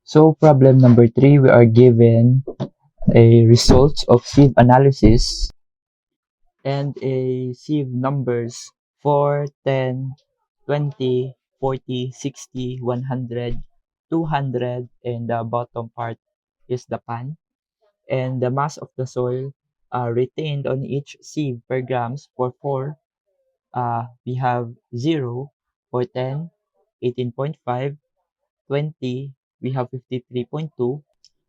So problem number 3, we are given a results of sieve analysis and a sieve numbers 4, 10, 20, 40, 60, 100, 200, and the bottom part is the pan. And the mass of the soil retained on each sieve per grams for 4, we have 0, for 10, 18.5, 20, we have 53.2,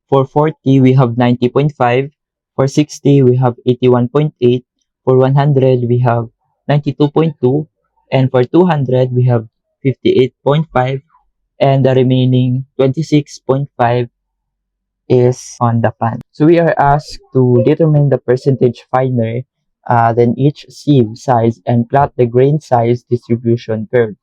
for 40, we have 90.5. For 60, we have 81.8. For 100, we have 92.2. And for 200, we have 58.5. And the remaining 26.5 is on the pan. So we are asked to determine the percentage finer than each sieve size and plot the grain size distribution curve.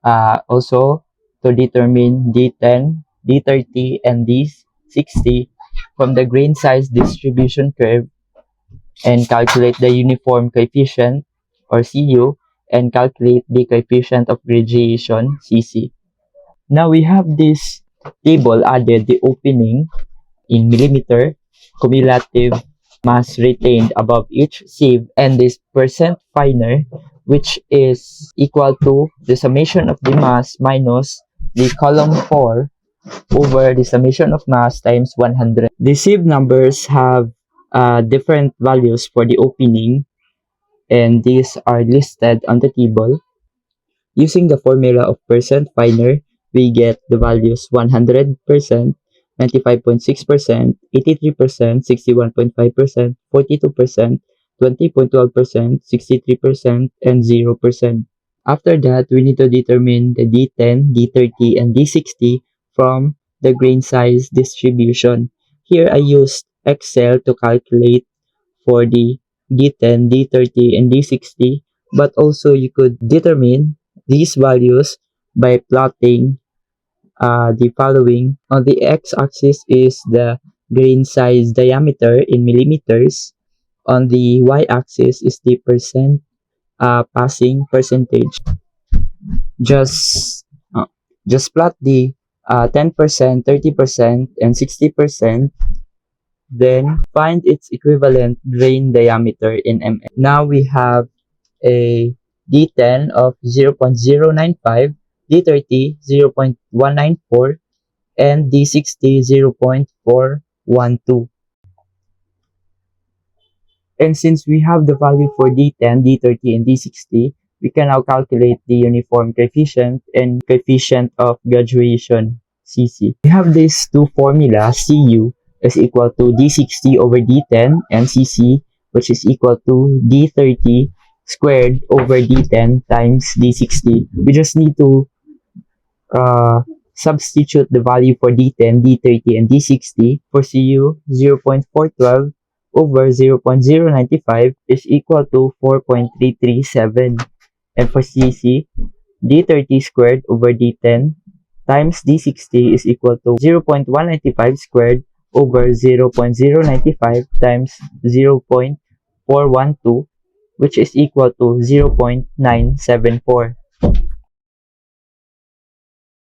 Also, to determine D10, D30, and D60 from the grain size distribution curve and calculate the uniform coefficient or CU and calculate the coefficient of graduation CC. Now we have this table added the opening in millimeter, cumulative mass retained above each sieve, and this percent finer, which is equal to the summation of the mass minus the column 4 over the summation of mass times 100. The sieve numbers have different values for the opening, and these are listed on the table. Using the formula of percent finer, we get the values 100%, 95.6%, 83%, 61.5%, 42%, 20.12%, 63%, and 0%. After that, we need to determine the D10, D30, and D60 from the grain size distribution. Here, I used Excel to calculate for the D10, D30, and D60, but also you could determine these values by plotting the following. On the x-axis is the grain size diameter in millimeters. On the y-axis is the percent passing percentage. Just just plot the 10%, 30%, and 60%. Then find its equivalent grain diameter in mm. Now we have a D10 of 0.095, D30 0.194, and D60 0.412. And since we have the value for D10, D30, and D60, we can now calculate the uniform coefficient and coefficient of graduation, CC. We have these two formulas, CU is equal to D60 over D10, and CC, which is equal to D30 squared over D10 times D60. We just need to substitute the value for D10, D30, and D60. For CU, 0.412 over 0.095 is equal to 4.337. And for CC, D30 squared over D10 times D60 is equal to 0.195 squared over 0.095 times 0.412, which is equal to 0.974.